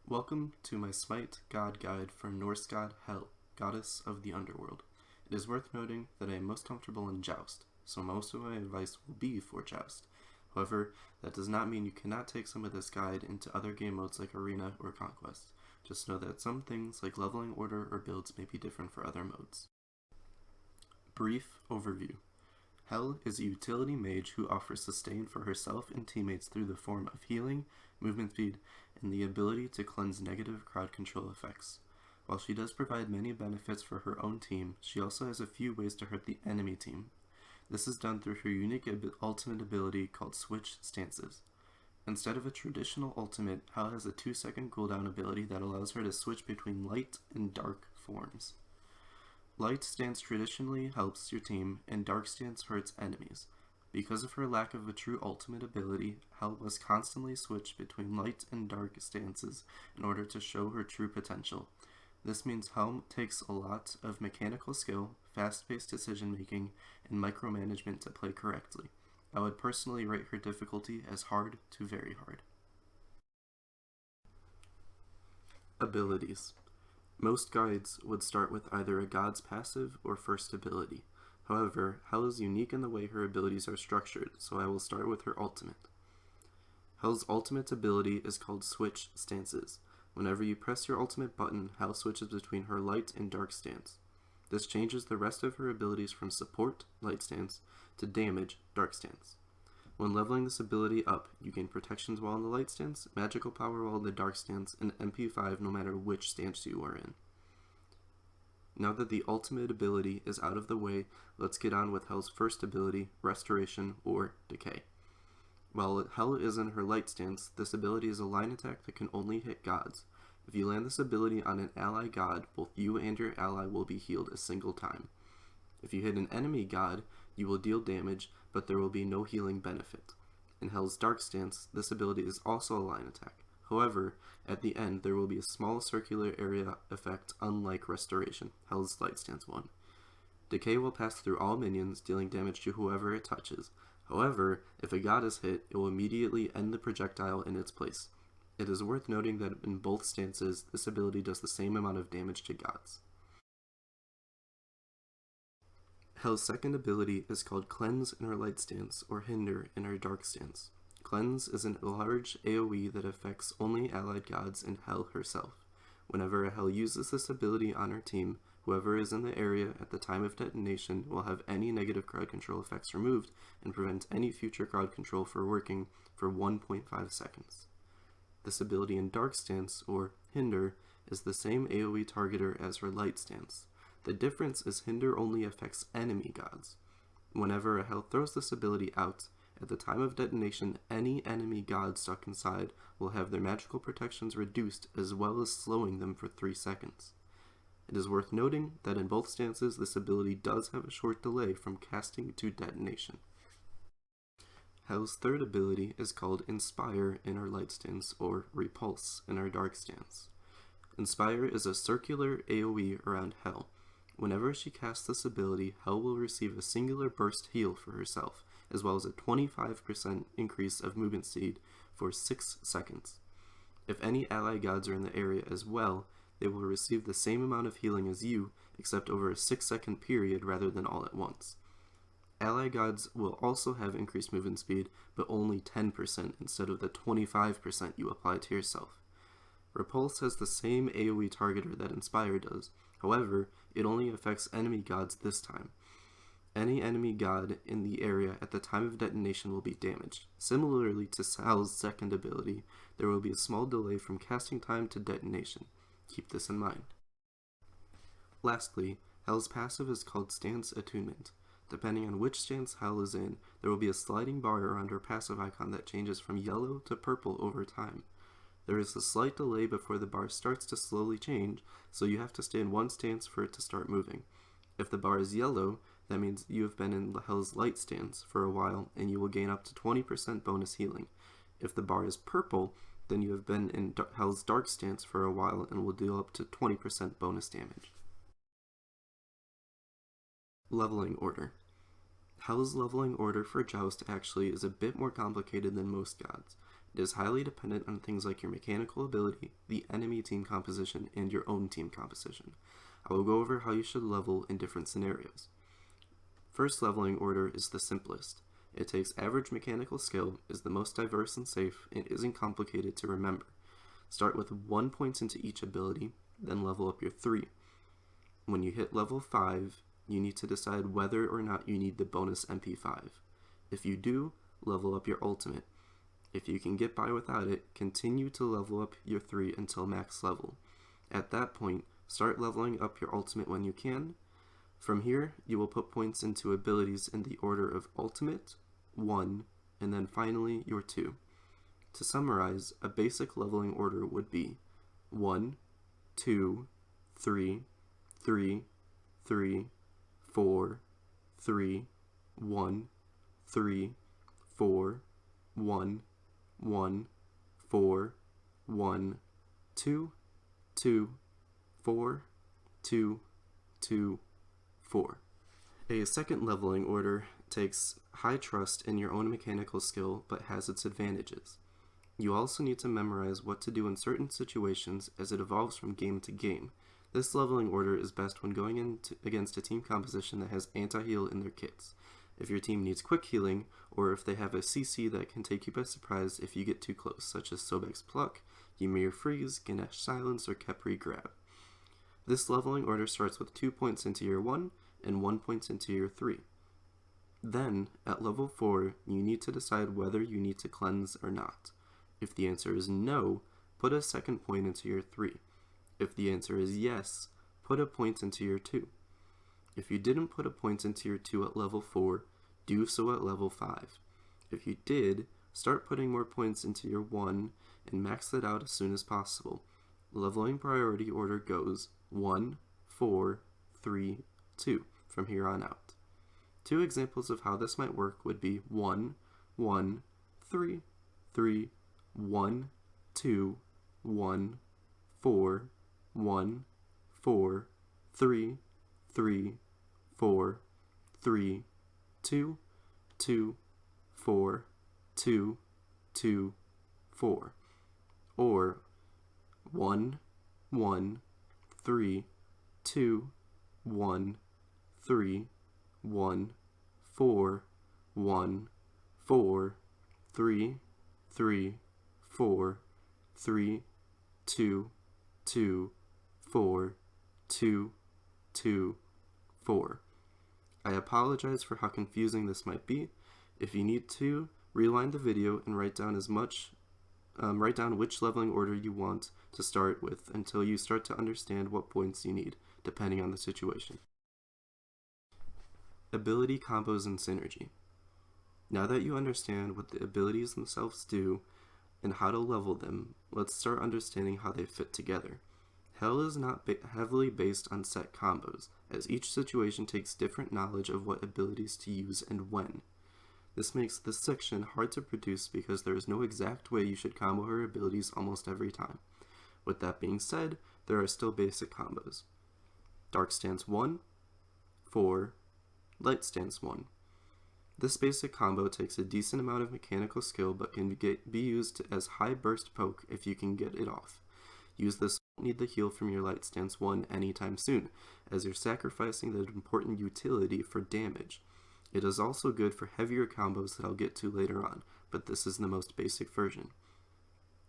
Welcome to my Smite God guide for Norse god Hel, goddess of the underworld. It is worth noting that I am most comfortable in Joust, so most of my advice will be for Joust. However, that does not mean you cannot take some of this guide into other game modes like Arena or Conquest. Just know that some things like leveling order or builds may be different for other modes. Brief overview. Hel is a utility mage who offers sustain for herself and teammates through the form of healing, movement speed, and the ability to cleanse negative crowd control effects. While she does provide many benefits for her own team, she also has a few ways to hurt the enemy team. This is done through her unique ultimate ability called Switch Stances. Instead of a traditional ultimate, Hel has a 2-second cooldown ability that allows her to switch between light and dark forms. Light stance traditionally helps your team, and dark stance hurts enemies. Because of her lack of a true ultimate ability, Hel must constantly switch between light and dark stances in order to show her true potential. This means Hel takes a lot of mechanical skill, fast-paced decision-making, and micromanagement to play correctly. I would personally rate her difficulty as hard to very hard. Abilities. Most guides would start with either a god's passive or first ability. However, Hel is unique in the way her abilities are structured, so I will start with her ultimate. Hel's ultimate ability is called Switch Stances. Whenever you press your ultimate button, Hel switches between her light and dark stance. This changes the rest of her abilities from support, light stance, to damage, dark stance. When leveling this ability up, you gain protections while in the light stance, magical power while in the dark stance, and MP5 no matter which stance you are in. Now that the ultimate ability is out of the way, let's get on with Hel's first ability, Restoration or Decay. While Hel is in her light stance, this ability is a line attack that can only hit gods. If you land this ability on an ally god, both you and your ally will be healed a single time. If you hit an enemy god, you will deal damage, but there will be no healing benefit. In Hel's dark stance, this ability is also a line attack. However, at the end, there will be a small circular area effect unlike Restoration, Hel's light stance one. Decay will pass through all minions, dealing damage to whoever it touches. However, if a god is hit, it will immediately end the projectile in its place. It is worth noting that in both stances, this ability does the same amount of damage to gods. Hel's second ability is called Cleanse in her light stance or Hinder in her dark stance. Cleanse is a large AoE that affects only allied gods and Hel herself. Whenever Hel uses this ability on her team, whoever is in the area at the time of detonation will have any negative crowd control effects removed and prevent any future crowd control from working for 1.5 seconds. This ability in dark stance or Hinder is the same AoE targeter as her light stance. The difference is Hinder only affects enemy gods. Whenever a Hel throws this ability out, at the time of detonation, any enemy god stuck inside will have their magical protections reduced as well as slowing them for 3 seconds. It is worth noting that in both stances this ability does have a short delay from casting to detonation. Hel's third ability is called Inspire in her light stance or Repulse in her dark stance. Inspire is a circular AoE around Hel. Whenever she casts this ability, Hel will receive a singular burst heal for herself, as well as a 25% increase of movement speed for 6 seconds. If any ally gods are in the area as well, they will receive the same amount of healing as you, except over a 6-second period rather than all at once. Ally gods will also have increased movement speed, but only 10% instead of the 25% you apply to yourself. Repulse has the same AoE targeter that Inspire does, however, it only affects enemy gods this time. Any enemy god in the area at the time of detonation will be damaged. Similarly to Hel's second ability, there will be a small delay from casting time to detonation. Keep this in mind. Lastly, Hel's passive is called Stance Attunement. Depending on which stance Hel is in, there will be a sliding bar around her passive icon that changes from yellow to purple over time. There is a slight delay before the bar starts to slowly change, so you have to stay in one stance for it to start moving. If the bar is yellow, that means you have been in Hel's light stance for a while and you will gain up to 20% bonus healing. If the bar is purple, then you have been in Hel's dark stance for a while and will deal up to 20% bonus damage. Leveling order. Hel's leveling order for Joust actually is a bit more complicated than most gods. It is highly dependent on things like your mechanical ability, the enemy team composition, and your own team composition. I will go over how you should level in different scenarios. First leveling order is the simplest. It takes average mechanical skill, is the most diverse and safe, and isn't complicated to remember. Start with 1 point into each ability, then level up your 3. When you hit level 5, you need to decide whether or not you need the bonus MP5. If you do, level up your ultimate. If you can get by without it, continue to level up your 3 until max level. At that point, start leveling up your ultimate when you can. From here, you will put points into abilities in the order of ultimate, 1, and then finally your 2. To summarize, a basic leveling order would be 1, 2, 3, 3, 3, 4, 3, 1, 3, 4, 1, 1, 4, 1, 2, 2, 4, 2, 2, 4. A second leveling order takes high trust in your own mechanical skill but has its advantages. You also need to memorize what to do in certain situations as it evolves from game to game. This leveling order is best when going against a team composition that has anti-heal in their kits. If your team needs quick healing, or if they have a CC that can take you by surprise if you get too close, such as Sobek's Pluck, Ymir Freeze, Ganesh Silence, or Khepri Grab. This leveling order starts with 2 points into your 1 and 1 point into your 3. Then, at level 4, you need to decide whether you need to cleanse or not. If the answer is no, put a second point into your 3. If the answer is yes, put a point into your 2. If you didn't put a point into your 2 at level 4, do so at level 5. If you did, start putting more points into your 1 and max it out as soon as possible. Leveling priority order goes 1, 4, 3, 2 from here on out. 2 examples of how this might work would be 1, 1, 3, 3, 1, 2, 1, 4, 1, 4, 3, 3, 4, 3, 2, 2, 4, 2, 2, 4. Or 1, 1, 3, 2, 1, 3, 1, 4, 1, 4, 3, 3, 4, 3, 2, 2, 4, 2, 2, 4. I apologize for how confusing this might be. If you need to, rewind the video and write down which leveling order you want to start with until you start to understand what points you need, depending on the situation. Ability combos and synergy. Now that you understand what the abilities themselves do and how to level them, let's start understanding how they fit together. Hell is not heavily based on set combos, as each situation takes different knowledge of what abilities to use and when. This makes this section hard to produce because there is no exact way you should combo her abilities almost every time. With that being said, there are still basic combos. Dark Stance 1, 4, Light Stance 1. This basic combo takes a decent amount of mechanical skill but can be used as high burst poke if you can get it off. Use this, won't need the heal from your Light Stance 1 anytime soon, as you're sacrificing that important utility for damage. It is also good for heavier combos that I'll get to later on, but this is the most basic version.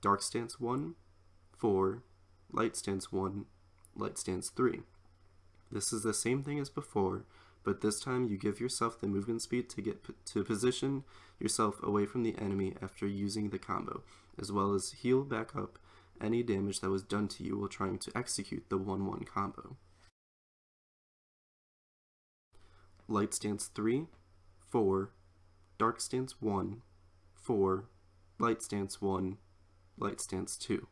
Dark Stance 1, 4, Light Stance 1, Light Stance 3. This is the same thing as before, but this time you give yourself the movement speed to position yourself away from the enemy after using the combo, as well as heal back up any damage that was done to you while trying to execute the 1-1 combo. Light Stance 3, 4, Dark Stance 1, 4, Light Stance 1, Light Stance 2.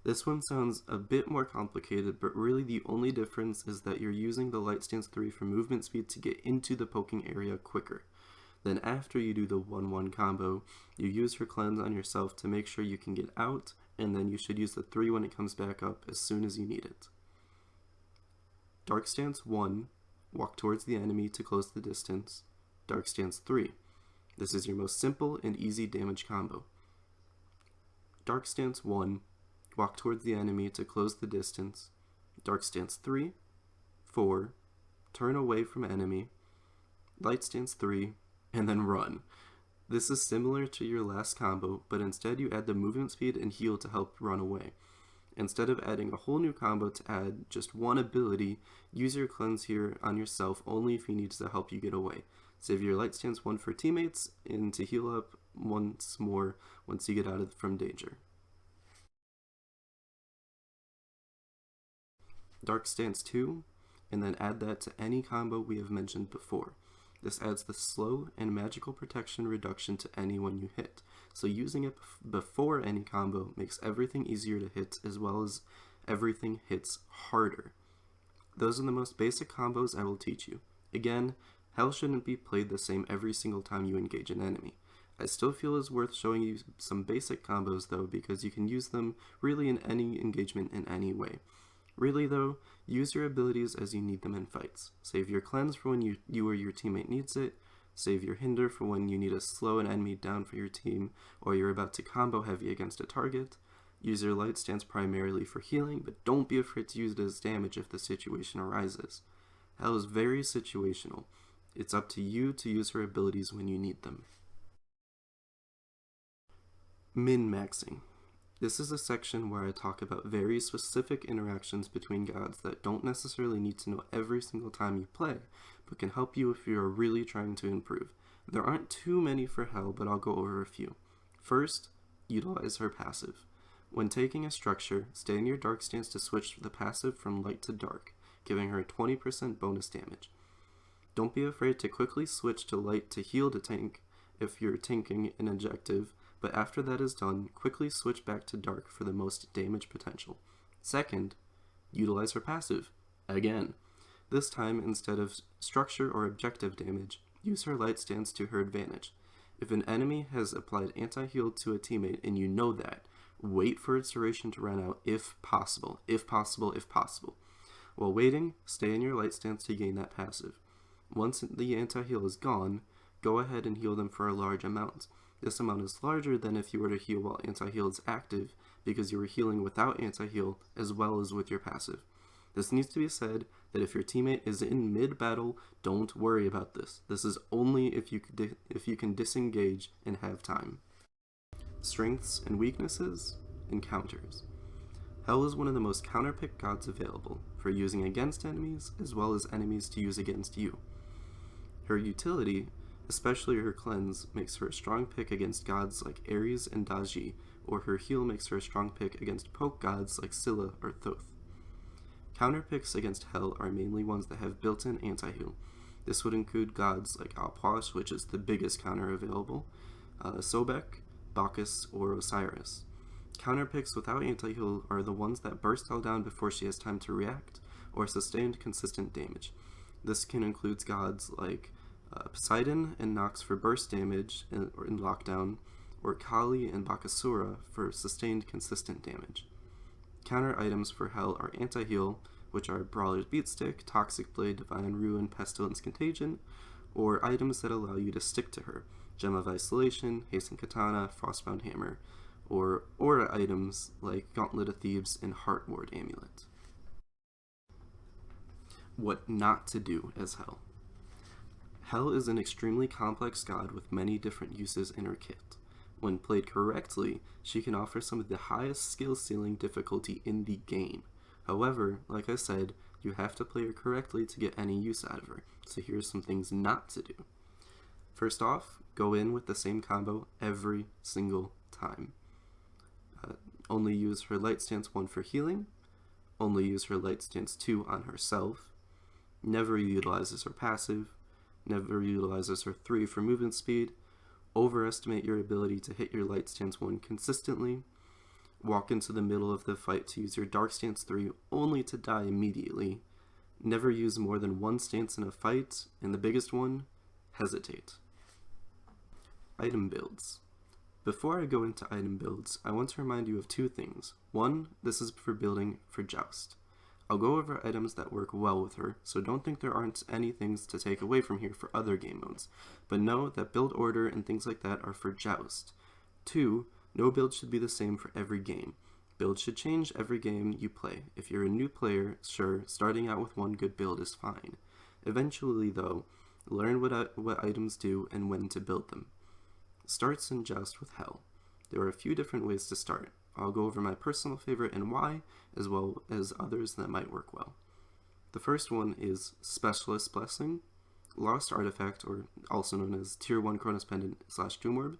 This one sounds a bit more complicated, but really the only difference is that you're using the Light Stance 3 for movement speed to get into the poking area quicker. Then after you do the 1-1 combo, you use her cleanse on yourself to make sure you can get out, and then you should use the 3 when it comes back up as soon as you need it. Dark Stance 1, walk towards the enemy to close the distance. Dark Stance 3. This is your most simple and easy damage combo. Dark Stance 1, walk towards the enemy to close the distance. Dark Stance 3, 4, turn away from enemy. Light Stance 3, and then run. This is similar to your last combo, but instead you add the movement speed and heal to help run away. Instead of adding a whole new combo to add just one ability, use your cleanse here on yourself only if he needs to help you get away. Save your Light Stance 1 for teammates and to heal up once more once you get out from danger. Dark Stance 2, and then add that to any combo we have mentioned before. This adds the slow and magical protection reduction to anyone you hit, so using it before any combo makes everything easier to hit as well as everything hits harder. Those are the most basic combos I will teach you. Again, Hell shouldn't be played the same every single time you engage an enemy. I still feel it's worth showing you some basic combos though, because you can use them really in any engagement in any way. Really though, use your abilities as you need them in fights. Save your cleanse for when you or your teammate needs it. Save your hinder for when you need to slow an enemy down for your team, or you're about to combo heavy against a target. Use your light stance primarily for healing, but don't be afraid to use it as damage if the situation arises. Hell is very situational. It's up to you to use her abilities when you need them. Min-maxing. This is a section where I talk about very specific interactions between gods that don't necessarily need to know every single time you play, but can help you if you are really trying to improve. There aren't too many for Hell, but I'll go over a few. First, utilize her passive. When taking a structure, stay in your dark stance to switch the passive from light to dark, giving her 20% bonus damage. Don't be afraid to quickly switch to light to heal the tank if you're tanking an objective, but after that is done, quickly switch back to dark for the most damage potential. Second, utilize her passive. Again. This time, instead of structure or objective damage, use her light stance to her advantage. If an enemy has applied anti-heal to a teammate and you know that, wait for its duration to run out if possible. While waiting, stay in your light stance to gain that passive. Once the anti-heal is gone, go ahead and heal them for a large amount. This amount is larger than if you were to heal while anti-heal is active, because you were healing without anti-heal as well as with your passive. This needs to be said that if your teammate is in mid-battle, don't worry about this. This is only if you can disengage and have time. Strengths and weaknesses, encounters. Hell is one of the most counterpick gods available, for using against enemies as well as enemies to use against you. Her utility, especially her cleanse, makes her a strong pick against gods like Ares and Daji, or her heal makes her a strong pick against poke gods like Scylla or Thoth. Counterpicks against Hell are mainly ones that have built-in anti-heal. This would include gods like Apwash, which is the biggest counter available, Sobek, Bacchus, or Osiris. Counterpicks without anti-heal are the ones that burst Hell down before she has time to react, or sustained consistent damage. This can include gods like Poseidon and Nox for burst damage in lockdown, or Kali and Bakasura for sustained consistent damage. Counter items for Hell are anti-heal, which are Brawler's Beatstick, Toxic Blade, Divine Ruin, Pestilence Contagion, or items that allow you to stick to her, Gem of Isolation, Hasten Katana, Frostbound Hammer, or aura items like Gauntlet of Thebes and Heart Ward Amulet. What not to do as Hell. Hell is an extremely complex god with many different uses in her kit. When played correctly, she can offer some of the highest skill ceiling difficulty in the game. However, like I said, you have to play her correctly to get any use out of her, so here's some things not to do. First off, go in with the same combo every single time. Only use her Light Stance 1 for healing, only use her Light Stance 2 on herself, never utilizes her passive, never utilizes her 3 for movement speed, overestimate your ability to hit your Light Stance 1 consistently, walk into the middle of the fight to use your Dark Stance 3 only to die immediately, never use more than one stance in a fight, and the biggest one, hesitate. Item builds. Before I go into item builds, I want to remind you of two things. One, this is for building for Joust. I'll go over items that work well with her, so don't think there aren't any things to take away from here for other game modes, but know that build order and things like that are for Joust. Two, No build should be the same for every game. Builds should change every game you play. If you're a new player, sure, starting out with one good build is fine. Eventually, though, learn what items do and when to build them. Starts in Joust with Hell. There are a few different ways to start. I'll go over my personal favorite and why, as well as others that might work well. The first one is Specialist Blessing, Lost Artifact, or also known as Tier 1 Chronos Pendant / Doom Orb,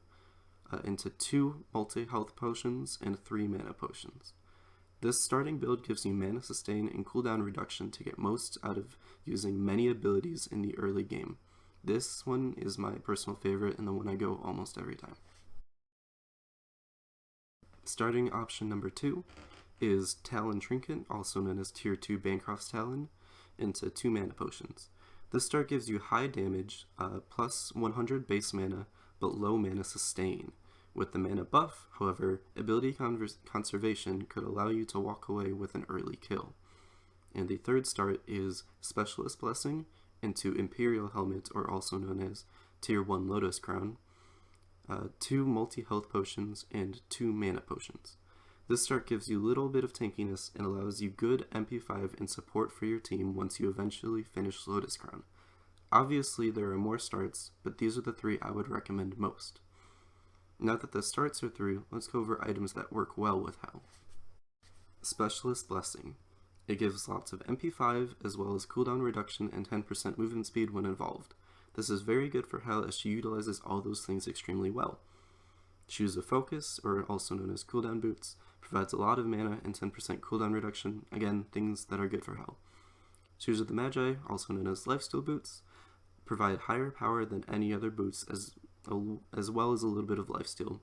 into 2 multi-health potions and 3 mana potions. This starting build gives you mana sustain and cooldown reduction to get most out of using many abilities in the early game. This one is my personal favorite and the one I go almost every time. Starting option number 2 is Talon Trinket, also known as Tier 2 Bancroft's Talon, into 2 mana potions. This start gives you high damage, plus 100 base mana, but low mana sustain. With the mana buff, however, ability conservation could allow you to walk away with an early kill. And the third start is Specialist Blessing into Imperial Helmet, or also known as Tier 1 Lotus Crown, 2 multi-health potions, and 2 mana potions. This start gives you a little bit of tankiness and allows you good MP5 and support for your team once you eventually finish Lotus Crown. Obviously there are more starts, but these are the 3 I would recommend most. Now that the starts are through, let's go over items that work well with Hell. Specialist Blessing. It gives lots of MP5 as well as cooldown reduction and 10% movement speed when involved. This is very good for Hell as she utilizes all those things extremely well. Shoes of Focus, or also known as cooldown boots, provides a lot of mana and 10% cooldown reduction, again, things that are good for Hell. Shoes of the Magi, also known as lifesteal boots, provide higher power than any other boots as well as a little bit of lifesteal,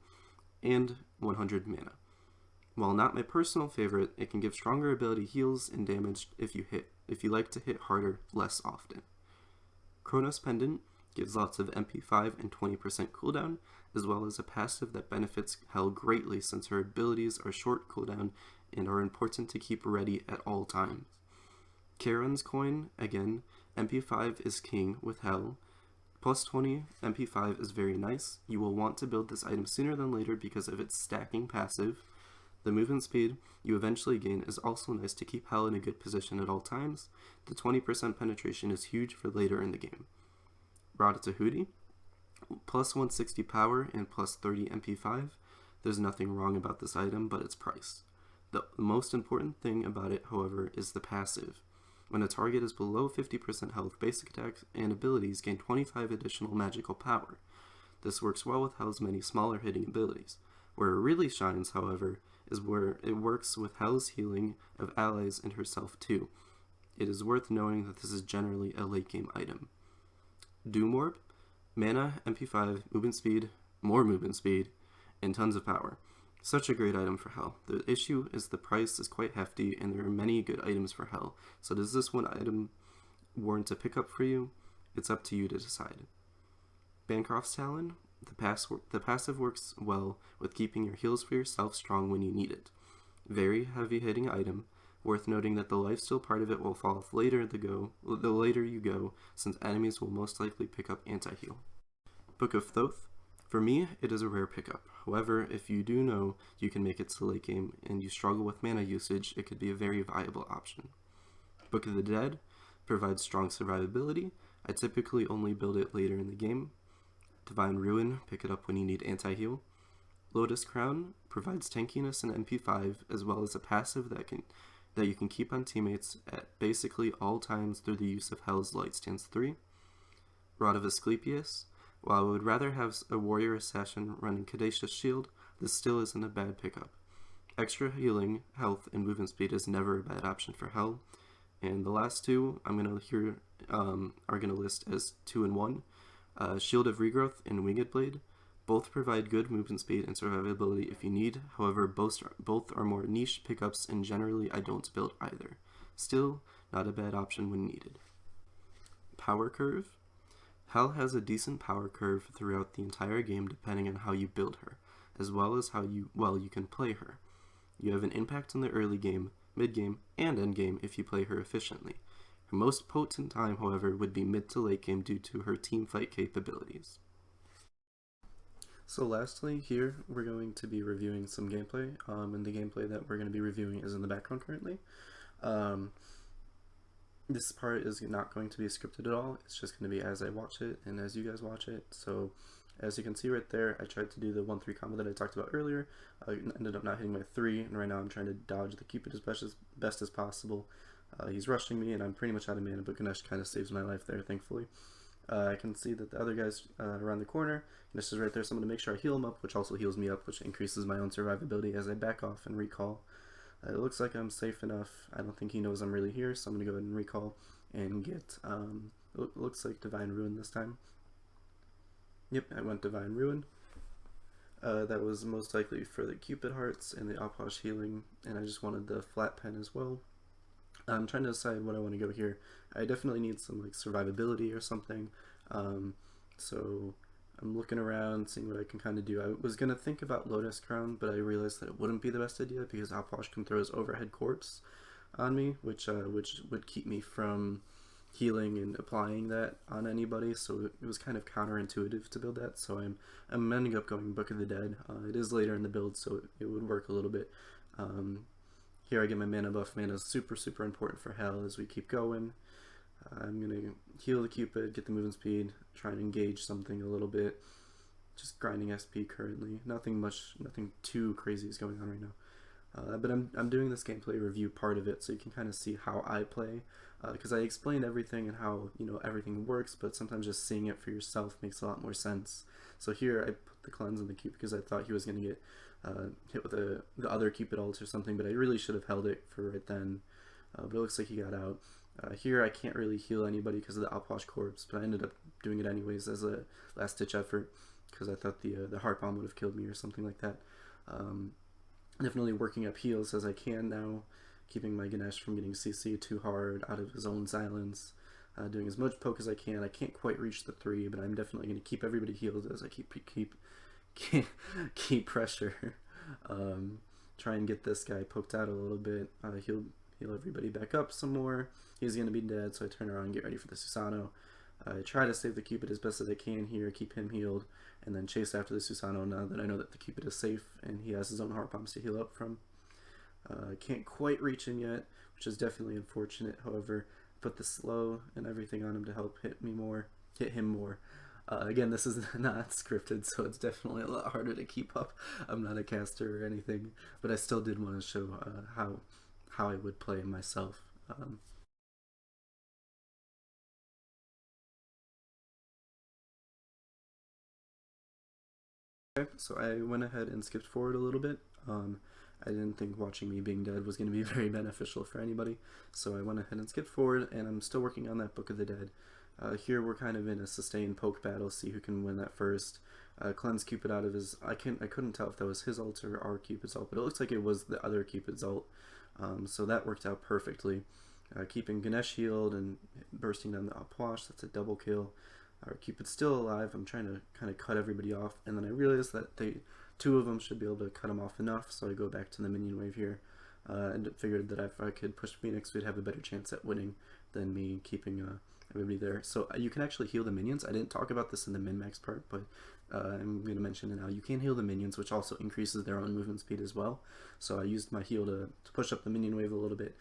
and 100 mana. While not my personal favorite, it can give stronger ability heals and damage if you like to hit harder less often. Chronos Pendant gives lots of MP5 and 20% cooldown, as well as a passive that benefits Hell greatly since her abilities are short cooldown and are important to keep ready at all times. Charon's Coin, again, MP5 is king with Hell. Plus 20 MP5 is very nice. You will want to build this item sooner than later because of its stacking passive. The movement speed you eventually gain is also nice to keep Hell in a good position at all times. The 20% penetration is huge for later in the game. Ratatouille, plus 160 power and plus 30 MP5. There's nothing wrong about this item, but its price. The most important thing about it, however, is the passive. When a target is below 50% health, basic attacks and abilities gain 25 additional magical power. This works well with Hell's many smaller hitting abilities. Where it really shines, however, is where it works with Hell's healing of allies and herself too. It is worth knowing that this is generally a late game item. Doom Orb, mana, MP5, movement speed, more movement speed, and tons of power. Such a great item for Hell. The issue is the price is quite hefty and there are many good items for Hell. So does this one item warrant a pickup for you? It's up to you to decide. Bancroft's Talon. The passive works well with keeping your heals for yourself strong when you need it. Very heavy hitting item. Worth noting that the lifesteal part of it will fall off the later you go, since enemies will most likely pick up anti-heal. Book of Thoth. For me, it is a rare pickup. However, if you do know you can make it to late game and you struggle with mana usage, it could be a very viable option. Book of the Dead provides strong survivability. I typically only build it later in the game. Divine Ruin, pick it up when you need anti-heal. Lotus Crown provides tankiness and MP5, as well as a passive that you can keep on teammates at basically all times through the use of Hell's Light Stance 3. Rod of Asclepius. While I would rather have a warrior assassin running Caduceus Shield, this still isn't a bad pickup. Extra healing, health, and movement speed is never a bad option for Hell. And the last two are going to list as 2 and 1. Shield of Regrowth and Winged Blade. Both provide good movement speed and survivability if you need, however both are more niche pickups and generally I don't build either. Still, not a bad option when needed. Power Curve. Hell has a decent power curve throughout the entire game depending on how you build her, as well as how well you can play her. You have an impact in the early game, mid-game, and end-game if you play her efficiently. Her most potent time, however, would be mid to late game due to her teamfight capabilities. So lastly, here we're going to be reviewing some gameplay, and the gameplay that we're going to be reviewing is in the background currently. Um, this part is not going to be scripted at all. It's just going to be as I watch it and as you guys watch it. So as you can see right there, I tried to do the 1-3 combo that I talked about earlier. I ended up not hitting my 3, and right now I'm trying to dodge the Cupid as best as possible. He's rushing me, and I'm pretty much out of mana, but Ganesh kind of saves my life there, thankfully. I can see that the other guy's around the corner. Ganesh is right there, so I'm going to make sure I heal him up, which also heals me up, which increases my own survivability as I back off and recall. It looks like I'm safe enough. I don't think he knows I'm really here, so I'm going to go ahead and recall and get, looks like Divine Ruin this time. Yep, I went Divine Ruin. That was most likely for the Cupid Hearts and the Opwash healing, and I just wanted the flat pen as well. I'm trying to decide what I want to go here. I definitely need some like survivability or something. So I'm looking around, seeing what I can kind of do. I was gonna think about Lotus Crown, but I realized that it wouldn't be the best idea because Opwash can throw his overhead corpse on me, which would keep me from healing and applying that on anybody. So it was kind of counterintuitive to build that. So I'm ending up going Book of the Dead. It is later in the build, so it would work a little bit. Here I get my mana buff. Mana is super important for Hell as we keep going. I'm going to heal the Cupid, get the movement speed, try and engage something a little bit. Just grinding SP currently. Nothing too crazy is going on right now. But I'm doing this gameplay review part of it so you can kind of see how I play. Because I explained everything and how everything works, but sometimes just seeing it for yourself makes a lot more sense. So here I put the cleanse on the Cupid because I thought he was going to get hit with the other Cupid ult or something, but I really should have held it for right then. But it looks like he got out. Here I can't really heal anybody because of the Opwash corpse, but I ended up doing it anyways as a last ditch effort because I thought the heart bomb would have killed me or something like that. Definitely working up heals as I can now, keeping my Ganesh from getting CC too hard out of his own silence. Doing as much poke as I can. I can't quite reach the 3, but I'm definitely going to keep everybody healed as I keep pressure. Try and get this guy poked out a little bit. Heal everybody back up some more. He's going to be dead, so I turn around and get ready for the Susano. I try to save the Cupid as best as I can here, keep him healed, and then chase after the Susano now that I know that the Cupid is safe and he has his own heart bombs to heal up from. Can't quite reach him yet, which is definitely unfortunate. However, I put the slow and everything on him to help hit him more. Again, this is not scripted, so it's definitely a lot harder to keep up. I'm not a caster or anything, but I still did want to show how I would play myself. Okay, so I went ahead and skipped forward a little bit. I didn't think watching me being dead was going to be very beneficial for anybody, so I went ahead and skipped forward, and I'm still working on that Book of the Dead. Here we're kind of in a sustained poke battle, see who can win that first. Cleanse Cupid out of his... I couldn't tell if that was his ult or our Cupid's ult, but it looks like it was the other Cupid's ult, so that worked out perfectly. Keeping Ganesh healed and bursting down the Opwash, that's a double kill. Our Cupid's still alive. I'm trying to kind of cut everybody off, and then I realized that two of them should be able to cut them off enough, so I go back to the minion wave here, and figured that if I could push Phoenix, we'd have a better chance at winning than me keeping everybody there. So you can actually heal the minions. I didn't talk about this in the min-max part, but I'm going to mention it now. You can heal the minions, which also increases their own movement speed as well. So I used my heal to push up the minion wave a little bit,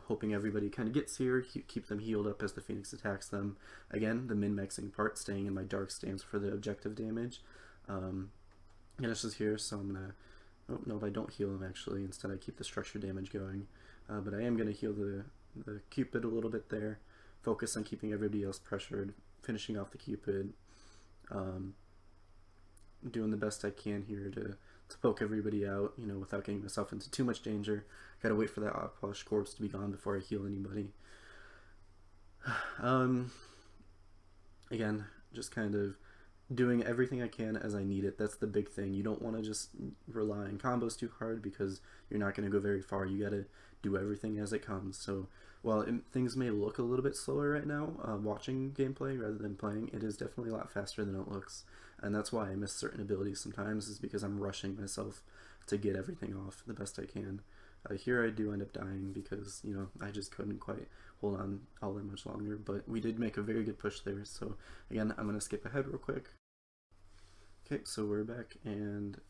hoping everybody kind of gets here, keep them healed up as the Phoenix attacks them. Again, the min-maxing part, staying in my dark stance for the objective damage. Ganesh is here, so I'm gonna... Oh, no, if I don't heal him actually, instead I keep the structure damage going. But I am gonna heal the Cupid a little bit there, focus on keeping everybody else pressured, finishing off the Cupid, doing the best I can here to poke everybody out, without getting myself into too much danger. Gotta wait for that Opwash corpse to be gone before I heal anybody. Again, just kind of doing everything I can as I need it. That's the big thing. You don't want to just rely on combos too hard because you're not going to go very far. You got to do everything as it comes. So while things may look a little bit slower right now, watching gameplay rather than playing, it is definitely a lot faster than it looks. And that's why I miss certain abilities sometimes, is because I'm rushing myself to get everything off the best I can. Here I do end up dying because, I just couldn't quite hold on all that much longer, but we did make a very good push there. So again, I'm going to skip ahead real quick. Okay, so we're back, and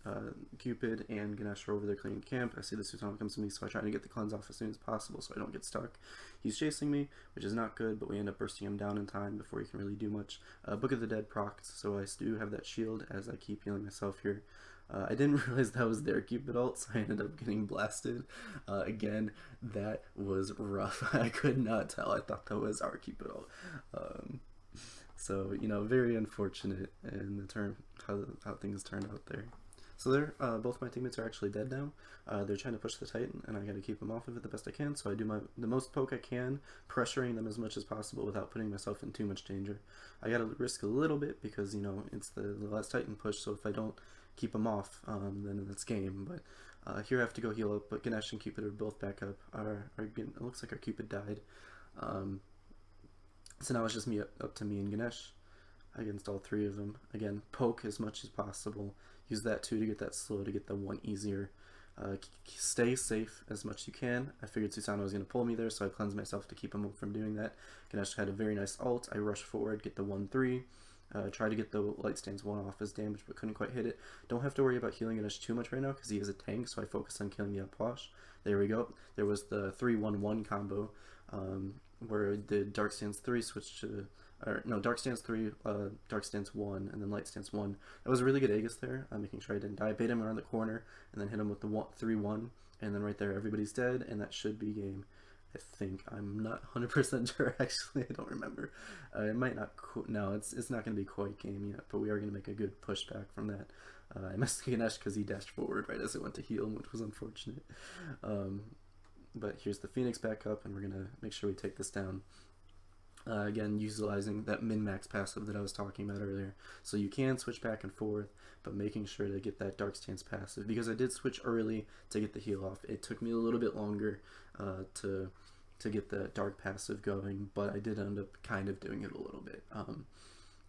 Cupid and Ganesh are over there cleaning camp. I see the Susano comes to me, so I try to get the cleanse off as soon as possible so I don't get stuck. He's chasing me, which is not good, but we end up bursting him down in time before he can really do much. Book of the Dead procs, so I do have that shield as I keep healing myself here. I didn't realize that was their Cupid ult, so I ended up getting blasted. Again, that was rough. I could not tell. I thought that was our Cupid ult. So, you know, very unfortunate in the term how things turned out there. So there, both my teammates are actually dead now. They're trying to push the Titan, and I got to keep them off of it the best I can. So I do the most poke I can, pressuring them as much as possible without putting myself in too much danger. I got to risk a little bit because, you know, it's the last Titan push. So if I don't keep them off, then it's game. But here I have to go heal up. But Ganesh and Cupid are both back up. It looks like our Cupid died. So now it's just up to me and Ganesh against all three of them. Again, poke as much as possible. Use that too to get that slow, to get the one easier. Stay safe as much as you can. I figured Susano was going to pull me there, so I cleansed myself to keep him from doing that. Ganesh had a very nice ult. I rushed forward, get the 1-3. Try to get the light stands 1 off as damage, but couldn't quite hit it. Don't have to worry about healing Ganesh too much right now because he is a tank, so I focus on killing the Upwash. There we go. There was the 3-1-1 combo. Where the Dark Stance 3 switched to, or no, Dark Stance 3, Dark Stance 1, and then Light Stance 1. That was a really good Aegis there, making sure I didn't die. Bait him around the corner, and then hit him with the 3-1, and then right there, everybody's dead, and that should be game. I think. I'm not 100% sure, actually. I don't remember. It might not, no, it's not going to be quite game yet, but we are going to make a good pushback from that. I missed Ganesh because he dashed forward right as it went to heal him, which was unfortunate. But here's the Phoenix back up, and we're going to make sure we take this down. Again, utilizing that min-max passive that I was talking about earlier. So you can switch back and forth, but making sure to get that Dark Stance passive. Because I did switch early to get the heal off. It took me a little bit longer to get the Dark passive going, but I did end up kind of doing it a little bit.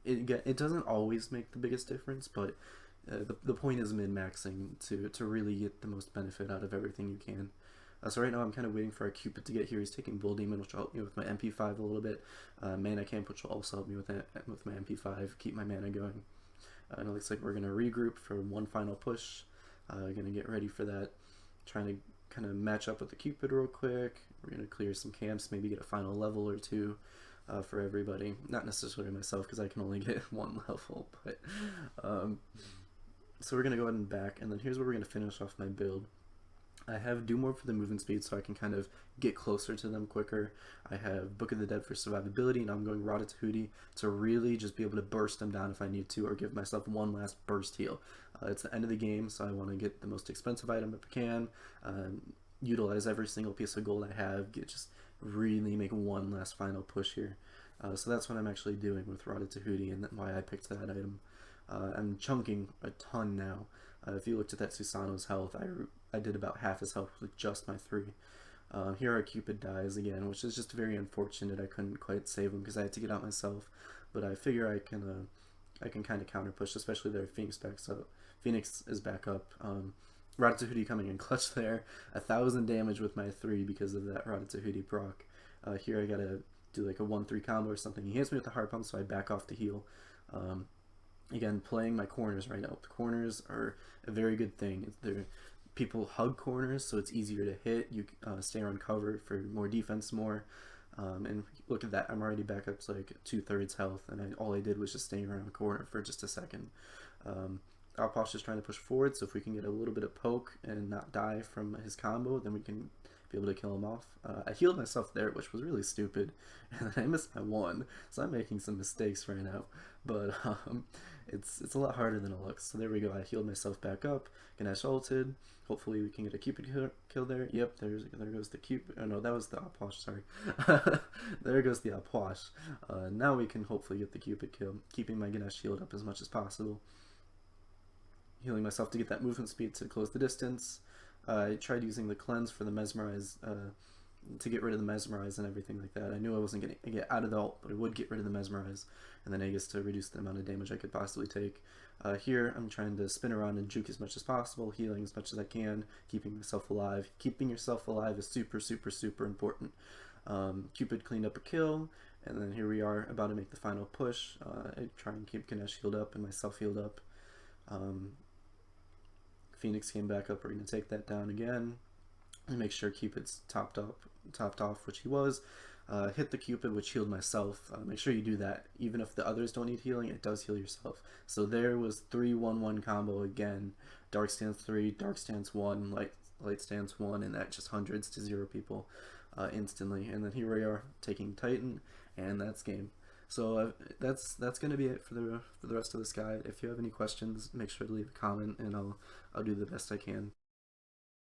It doesn't always make the biggest difference, but the point is min-maxing to really get the most benefit out of everything you can. So right now I'm kind of waiting for our Cupid to get here. He's taking Bull Demon, which will help me with my MP5 a little bit. Mana Camp, which will also help me with my MP5, keep my mana going. And it looks like we're going to regroup for one final push. Going to get ready for that. Trying to kind of match up with the Cupid real quick. We're going to clear some camps, maybe get a final level or two for everybody. Not necessarily myself, because I can only get one level. But so we're going to go ahead and back, and then here's where we're going to finish off my build. I have do more for the movement speed so I can kind of get closer to them quicker. I have Book of the Dead for survivability, and I'm going Ratatouille to really just be able to burst them down if I need to, or give myself one last burst heal. It's the end of the game, so I want to get the most expensive item if I can, utilize every single piece of gold I have, just really make one last final push here. So that's what I'm actually doing with Ratatouille, and why I picked that item. I'm chunking a ton now. If you looked at that Susano's health, I did about half his health with just my 3. Here our Cupid dies again, which is just very unfortunate. I couldn't quite save him because I had to get out myself, but I figure I can kind of counter push, especially their Phoenix back. So Phoenix is back up. Ratatouille coming in clutch there, 1,000 damage with my 3 because of that Ratatouille proc. Here I gotta do like a 1-3 combo or something. He hits me with the heart pump, so I back off to heal. Again, playing my corners right now. The corners are a very good thing. People hug corners, so it's easier to hit. You stay on cover for more defense more. And look at that, I'm already back up to like 2/3 health, and all I did was just stay around the corner for just a second. Alposh is trying to push forward, so if we can get a little bit of poke and not die from his combo, then we can be able to kill him off. I healed myself there, which was really stupid, and I missed my 1, so I'm making some mistakes right now. But it's a lot harder than it looks. So there we go. I healed myself back up. Ganesh ulted. Hopefully we can get a Cupid kill there. Yep, there goes the Cupid. Oh no, that was the Upwash, sorry. There goes the Upwash. Now we can hopefully get the Cupid kill, keeping my Ganesh healed up as much as possible. Healing myself to get that movement speed to close the distance. I tried using the cleanse for the mesmerize, to get rid of the mesmerize and everything like that. I knew I wasn't going to get out of the ult, but I would get rid of the mesmerize, and then Aegis to reduce the amount of damage I could possibly take. Here I'm trying to spin around and juke as much as possible, healing as much as I can, keeping myself alive. Keeping yourself alive is super, super, super important. Cupid cleaned up a kill, and then here we are about to make the final push. I try and keep Ganesh healed up and myself healed up. Um, Phoenix came back up. We're going to take that down again and make sure Cupid's topped off, which he was. Hit the Cupid, which healed myself. Make sure you do that. Even if the others don't need healing, it does heal yourself. So there was 3-1-1 combo again. Dark stance 3, dark stance 1, light stance 1, and that just hundreds to 0 people instantly. And then here we are taking Titan, and that's game. So that's gonna be it for the rest of this guide. If you have any questions, make sure to leave a comment, and I'll do the best I can.